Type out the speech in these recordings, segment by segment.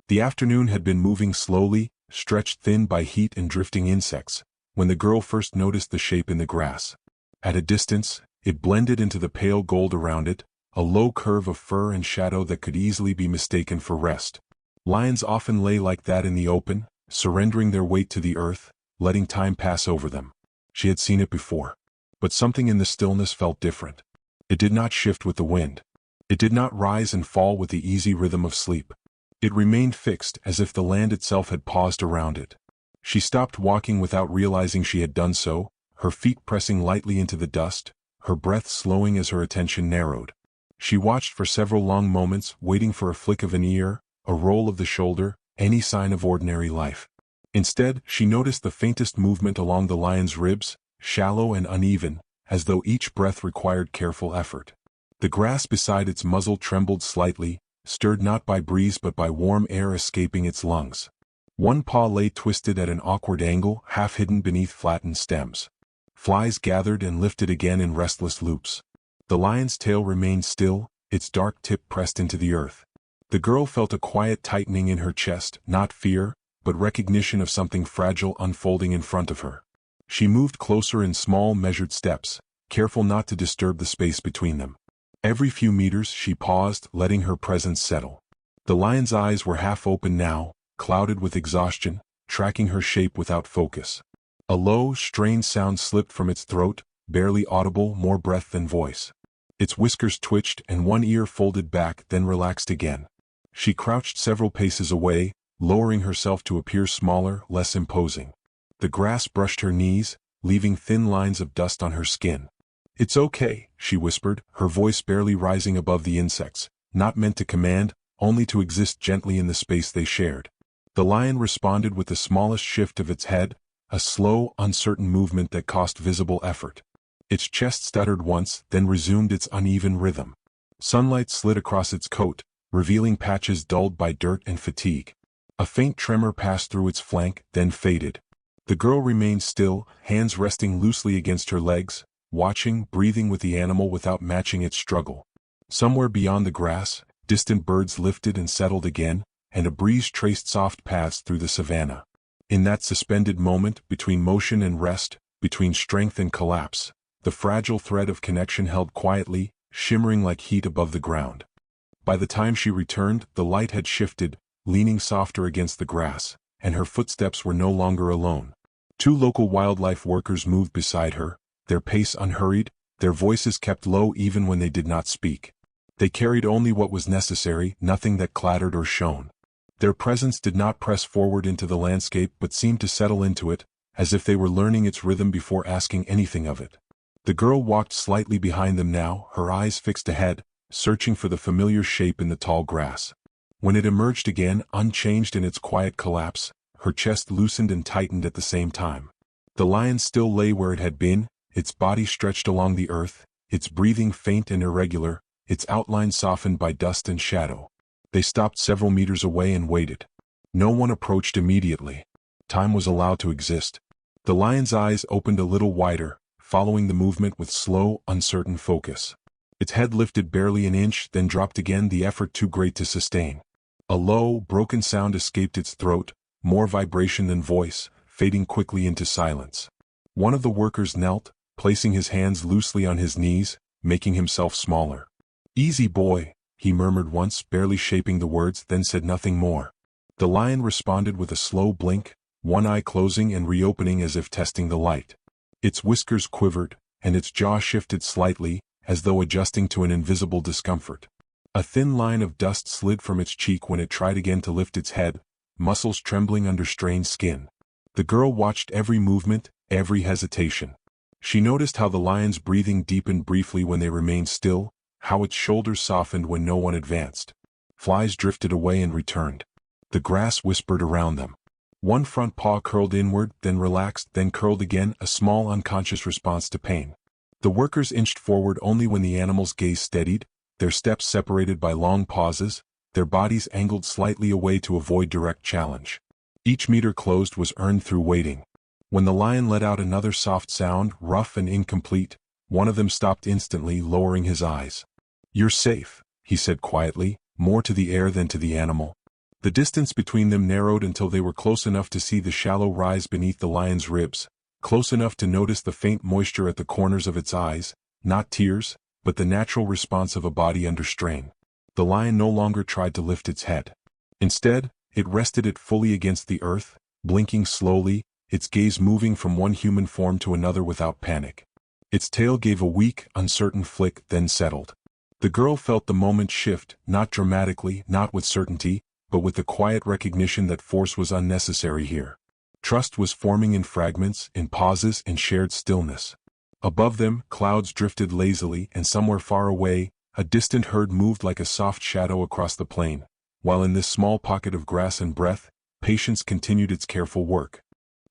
The afternoon had been moving slowly, stretched thin by heat and drifting insects, when the girl first noticed the shape in the grass. At a distance, it blended into the pale gold around it, a low curve of fur and shadow that could easily be mistaken for rest. Lions often lay like that in the open, surrendering their weight to the earth, letting time pass over them. She had seen it before. But something in the stillness felt different. It did not shift with the wind. It did not rise and fall with the easy rhythm of sleep. It remained fixed, as if the land itself had paused around it. She stopped walking without realizing she had done so, her feet pressing lightly into the dust, her breath slowing as her attention narrowed. She watched for several long moments, waiting for a flick of an ear, a roll of the shoulder, any sign of ordinary life. Instead, she noticed the faintest movement along the lion's ribs, shallow and uneven, as though each breath required careful effort. The grass beside its muzzle trembled slightly, stirred not by breeze but by warm air escaping its lungs. One paw lay twisted at an awkward angle, half hidden beneath flattened stems. Flies gathered and lifted again in restless loops. The lion's tail remained still, its dark tip pressed into the earth. The girl felt a quiet tightening in her chest, not fear, but recognition of something fragile unfolding in front of her. She moved closer in small, measured steps, careful not to disturb the space between them. Every few meters she paused, letting her presence settle. The lion's eyes were half open now, clouded with exhaustion, tracking her shape without focus. A low, strained sound slipped from its throat, barely audible, more breath than voice. Its whiskers twitched and one ear folded back, then relaxed again. She crouched several paces away, lowering herself to appear smaller, less imposing. The grass brushed her knees, leaving thin lines of dust on her skin. "It's okay," she whispered, her voice barely rising above the insects, not meant to command, only to exist gently in the space they shared. The lion responded with the smallest shift of its head, a slow, uncertain movement that cost visible effort. Its chest stuttered once, then resumed its uneven rhythm. Sunlight slid across its coat, revealing patches dulled by dirt and fatigue. A faint tremor passed through its flank, then faded. The girl remained still, hands resting loosely against her legs, watching, breathing with the animal without matching its struggle. Somewhere beyond the grass, distant birds lifted and settled again, and a breeze traced soft paths through the savanna. In that suspended moment, between motion and rest, between strength and collapse, the fragile thread of connection held quietly, shimmering like heat above the ground. By the time she returned, the light had shifted, leaning softer against the grass, and her footsteps were no longer alone. Two local wildlife workers moved beside her, their pace unhurried, their voices kept low even when they did not speak. They carried only what was necessary, nothing that clattered or shone. Their presence did not press forward into the landscape but seemed to settle into it, as if they were learning its rhythm before asking anything of it. The girl walked slightly behind them now, her eyes fixed ahead, searching for the familiar shape in the tall grass. When it emerged again, unchanged in its quiet collapse, her chest loosened and tightened at the same time. The lion still lay where it had been, its body stretched along the earth, its breathing faint and irregular, its outline softened by dust and shadow. They stopped several meters away and waited. No one approached immediately. Time was allowed to exist. The lion's eyes opened a little wider, following the movement with slow, uncertain focus. Its head lifted barely an inch, then dropped again, the effort too great to sustain. A low, broken sound escaped its throat, more vibration than voice, fading quickly into silence. One of the workers knelt, placing his hands loosely on his knees, making himself smaller. "Easy, boy," he murmured once, barely shaping the words, then said nothing more. The lion responded with a slow blink, one eye closing and reopening as if testing the light. Its whiskers quivered, and its jaw shifted slightly, as though adjusting to an invisible discomfort. A thin line of dust slid from its cheek when it tried again to lift its head, muscles trembling under strained skin. The girl watched every movement, every hesitation. She noticed how the lion's breathing deepened briefly when they remained still, how its shoulders softened when no one advanced. Flies drifted away and returned. The grass whispered around them. One front paw curled inward, then relaxed, then curled again, a small unconscious response to pain. The workers inched forward only when the animal's gaze steadied, their steps separated by long pauses, their bodies angled slightly away to avoid direct challenge. Each meter closed was earned through waiting. When the lion let out another soft sound, rough and incomplete, one of them stopped instantly, lowering his eyes. "You're safe," he said quietly, more to the air than to the animal. The distance between them narrowed until they were close enough to see the shallow rise beneath the lion's ribs, close enough to notice the faint moisture at the corners of its eyes, not tears, but the natural response of a body under strain. The lion no longer tried to lift its head. Instead, it rested it fully against the earth, blinking slowly, its gaze moving from one human form to another without panic. Its tail gave a weak, uncertain flick, then settled. The girl felt the moment shift, not dramatically, not with certainty, but with the quiet recognition that force was unnecessary here. Trust was forming in fragments, in pauses, in shared stillness. Above them, clouds drifted lazily, and somewhere far away, a distant herd moved like a soft shadow across the plain, while in this small pocket of grass and breath, patience continued its careful work.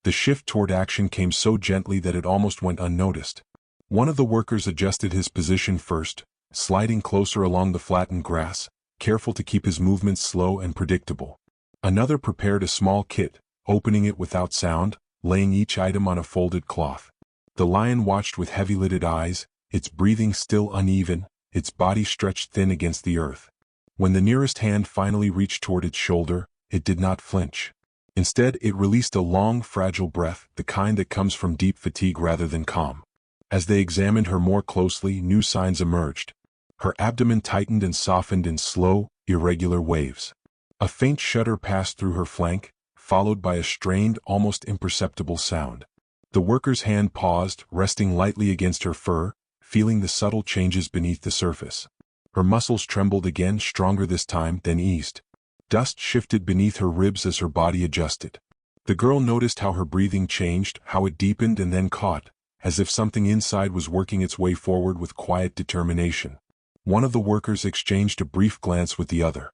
The shift toward action came so gently that it almost went unnoticed. One of the workers adjusted his position first, sliding closer along the flattened grass, careful to keep his movements slow and predictable. Another prepared a small kit, opening it without sound, laying each item on a folded cloth. The lion watched with heavy-lidded eyes, its breathing still uneven, its body stretched thin against the earth. When the nearest hand finally reached toward its shoulder, it did not flinch. Instead, it released a long, fragile breath, the kind that comes from deep fatigue rather than calm. As they examined her more closely, new signs emerged. Her abdomen tightened and softened in slow, irregular waves. A faint shudder passed through her flank, followed by a strained, almost imperceptible sound. The worker's hand paused, resting lightly against her fur, feeling the subtle changes beneath the surface. Her muscles trembled again, stronger this time, then eased. Dust shifted beneath her ribs as her body adjusted. The girl noticed how her breathing changed, how it deepened and then caught, as if something inside was working its way forward with quiet determination. One of the workers exchanged a brief glance with the other.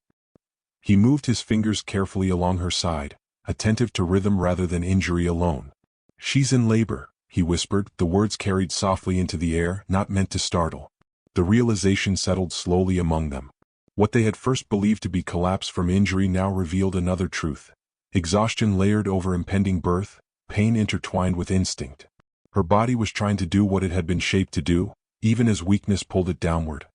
He moved his fingers carefully along her side, attentive to rhythm rather than injury alone. "She's in labor," he whispered, the words carried softly into the air, not meant to startle. The realization settled slowly among them. What they had first believed to be collapse from injury now revealed another truth. Exhaustion layered over impending birth, pain intertwined with instinct. Her body was trying to do what it had been shaped to do, even as weakness pulled it downward.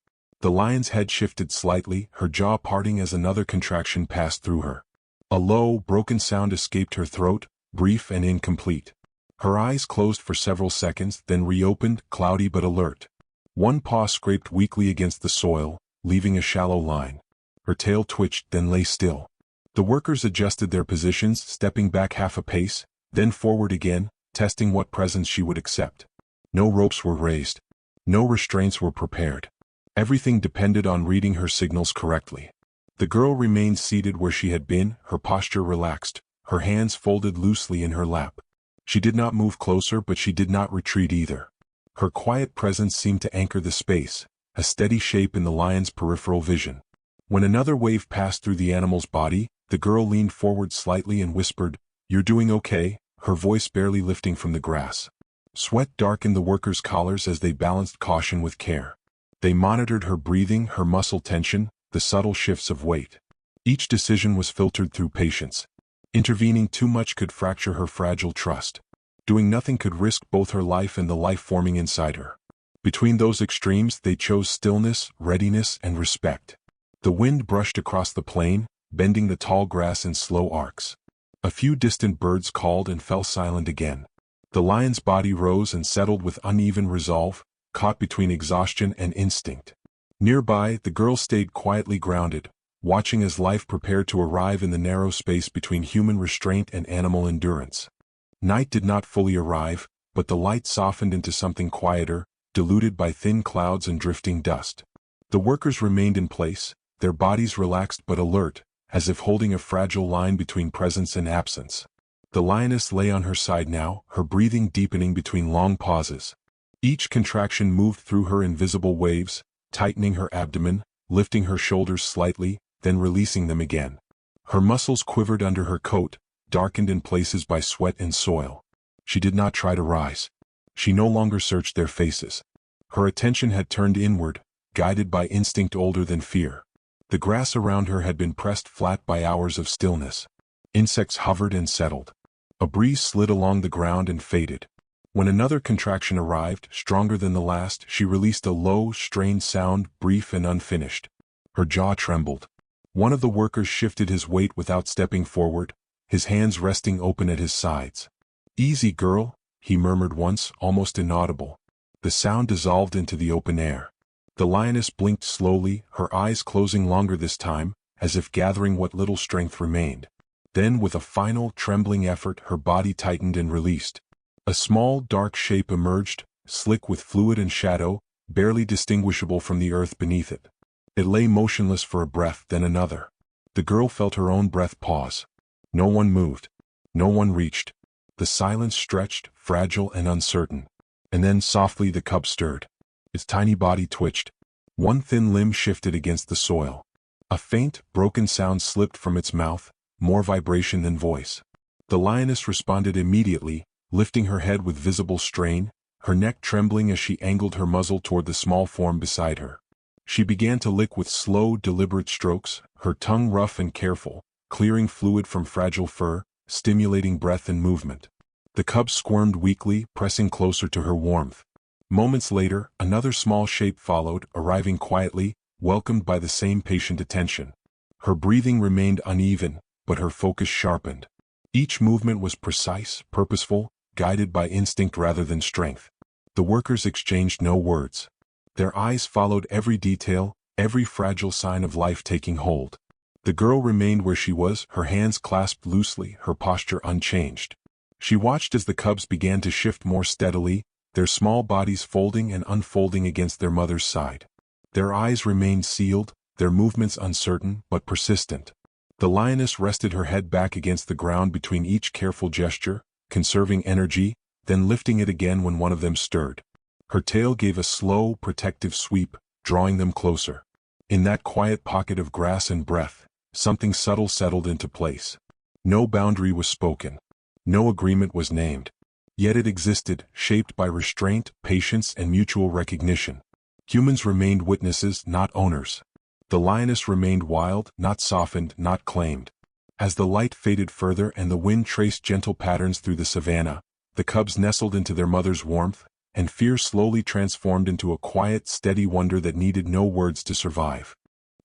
The lion's head shifted slightly, her jaw parting as another contraction passed through her. A low, broken sound escaped her throat, brief and incomplete. Her eyes closed for several seconds, then reopened, cloudy but alert. One paw scraped weakly against the soil, leaving a shallow line. Her tail twitched, then lay still. The workers adjusted their positions, stepping back half a pace, then forward again, testing what presence she would accept. No ropes were raised. No restraints were prepared. Everything depended on reading her signals correctly. The girl remained seated where she had been, her posture relaxed, her hands folded loosely in her lap. She did not move closer, but she did not retreat either. Her quiet presence seemed to anchor the space, a steady shape in the lion's peripheral vision. When another wave passed through the animal's body, the girl leaned forward slightly and whispered, "You're doing okay," her voice barely lifting from the grass. Sweat darkened the workers' collars as they balanced caution with care. They monitored her breathing, her muscle tension, the subtle shifts of weight. Each decision was filtered through patience. Intervening too much could fracture her fragile trust. Doing nothing could risk both her life and the life forming inside her. Between those extremes, they chose stillness, readiness, and respect. The wind brushed across the plain, bending the tall grass in slow arcs. A few distant birds called and fell silent again. The lion's body rose and settled with uneven resolve, caught between exhaustion and instinct. Nearby, the girl stayed quietly grounded, watching as life prepared to arrive in the narrow space between human restraint and animal endurance. Night did not fully arrive, but the light softened into something quieter, diluted by thin clouds and drifting dust. The workers remained in place, their bodies relaxed but alert, as if holding a fragile line between presence and absence. The lioness lay on her side now, her breathing deepening between long pauses. Each contraction moved through her in visible waves, tightening her abdomen, lifting her shoulders slightly, then releasing them again. Her muscles quivered under her coat, darkened in places by sweat and soil. She did not try to rise. She no longer searched their faces. Her attention had turned inward, guided by instinct older than fear. The grass around her had been pressed flat by hours of stillness. Insects hovered and settled. A breeze slid along the ground and faded. When another contraction arrived, stronger than the last, she released a low, strained sound, brief and unfinished. Her jaw trembled. One of the workers shifted his weight without stepping forward, his hands resting open at his sides. "Easy, girl," he murmured once, almost inaudible. The sound dissolved into the open air. The lioness blinked slowly, her eyes closing longer this time, as if gathering what little strength remained. Then, with a final, trembling effort, her body tightened and released. A small, dark shape emerged, slick with fluid and shadow, barely distinguishable from the earth beneath it. It lay motionless for a breath, then another. The girl felt her own breath pause. No one moved. No one reached. The silence stretched, fragile and uncertain. And then softly the cub stirred. Its tiny body twitched. One thin limb shifted against the soil. A faint, broken sound slipped from its mouth, more vibration than voice. The lioness responded immediately, lifting her head with visible strain, her neck trembling as she angled her muzzle toward the small form beside her. She began to lick with slow, deliberate strokes, her tongue rough and careful, clearing fluid from fragile fur, stimulating breath and movement. The cub squirmed weakly, pressing closer to her warmth. Moments later, another small shape followed, arriving quietly, welcomed by the same patient attention. Her breathing remained uneven, but her focus sharpened. Each movement was precise, purposeful, guided by instinct rather than strength. The workers exchanged no words. Their eyes followed every detail, every fragile sign of life taking hold. The girl remained where she was, her hands clasped loosely, her posture unchanged. She watched as the cubs began to shift more steadily, their small bodies folding and unfolding against their mother's side. Their eyes remained sealed, their movements uncertain but persistent. The lioness rested her head back against the ground between each careful gesture, conserving energy, then lifting it again when one of them stirred. Her tail gave a slow, protective sweep, drawing them closer. In that quiet pocket of grass and breath, something subtle settled into place. No boundary was spoken. No agreement was named. Yet it existed, shaped by restraint, patience, and mutual recognition. Humans remained witnesses, not owners. The lioness remained wild, not softened, not claimed. As the light faded further and the wind traced gentle patterns through the savanna, the cubs nestled into their mother's warmth, and fear slowly transformed into a quiet, steady wonder that needed no words to survive.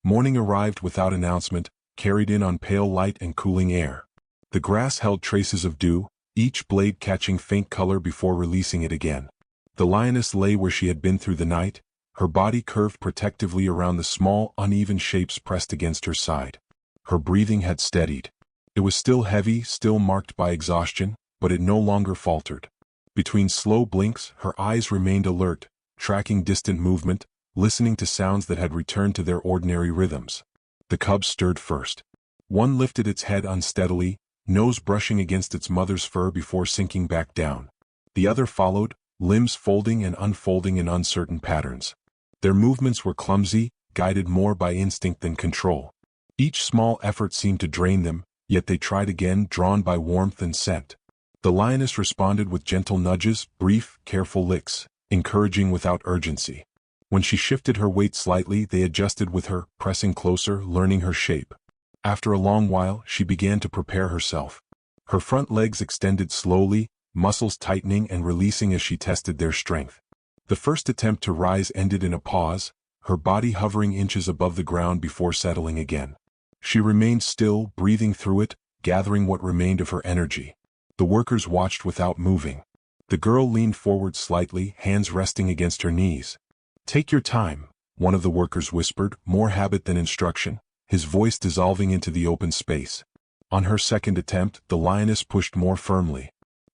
Morning arrived without announcement, carried in on pale light and cooling air. The grass held traces of dew, each blade catching faint color before releasing it again. The lioness lay where she had been through the night, her body curved protectively around the small, uneven shapes pressed against her side. Her breathing had steadied. It was still heavy, still marked by exhaustion, but it no longer faltered. Between slow blinks, her eyes remained alert, tracking distant movement, listening to sounds that had returned to their ordinary rhythms. The cub stirred first. One lifted its head unsteadily, nose brushing against its mother's fur before sinking back down. The other followed, limbs folding and unfolding in uncertain patterns. Their movements were clumsy, guided more by instinct than control. Each small effort seemed to drain them, yet they tried again, drawn by warmth and scent. The lioness responded with gentle nudges, brief, careful licks, encouraging without urgency. When she shifted her weight slightly, they adjusted with her, pressing closer, learning her shape. After a long while, she began to prepare herself. Her front legs extended slowly, muscles tightening and releasing as she tested their strength. The first attempt to rise ended in a pause, her body hovering inches above the ground before settling again. She remained still, breathing through it, gathering what remained of her energy. The workers watched without moving. The girl leaned forward slightly, hands resting against her knees. "Take your time," one of the workers whispered, more habit than instruction, his voice dissolving into the open space. On her second attempt, the lioness pushed more firmly.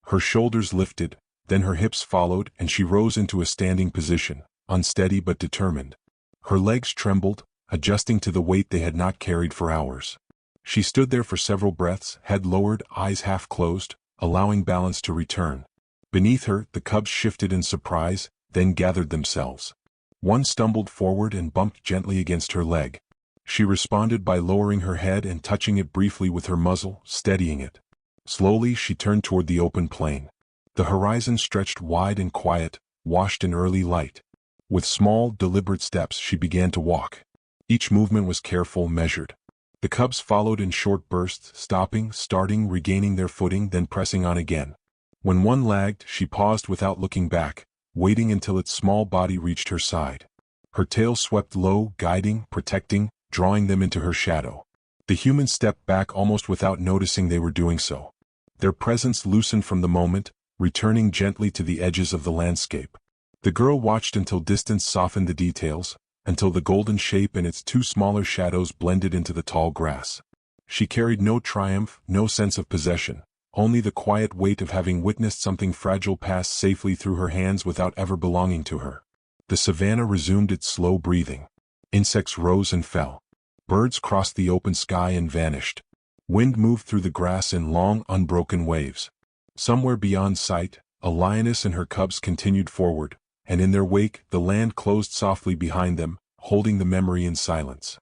Her shoulders lifted, then her hips followed, and she rose into a standing position, unsteady but determined. Her legs trembled, adjusting to the weight they had not carried for hours. She stood there for several breaths, head lowered, eyes half closed, allowing balance to return. Beneath her, the cubs shifted in surprise, then gathered themselves. One stumbled forward and bumped gently against her leg. She responded by lowering her head and touching it briefly with her muzzle, steadying it. Slowly she turned toward the open plain. The horizon stretched wide and quiet, washed in early light. With small, deliberate steps she began to walk. Each movement was careful, measured. The cubs followed in short bursts, stopping, starting, regaining their footing, then pressing on again. When one lagged, she paused without looking back, waiting until its small body reached her side. Her tail swept low, guiding, protecting, drawing them into her shadow. The humans stepped back almost without noticing they were doing so. Their presence loosened from the moment, returning gently to the edges of the landscape. The girl watched until distance softened the details, until the golden shape and its two smaller shadows blended into the tall grass. She carried no triumph, no sense of possession, only the quiet weight of having witnessed something fragile pass safely through her hands without ever belonging to her. The savanna resumed its slow breathing. Insects rose and fell. Birds crossed the open sky and vanished. Wind moved through the grass in long, unbroken waves. Somewhere beyond sight, a lioness and her cubs continued forward, and in their wake the land closed softly behind them, holding the memory in silence.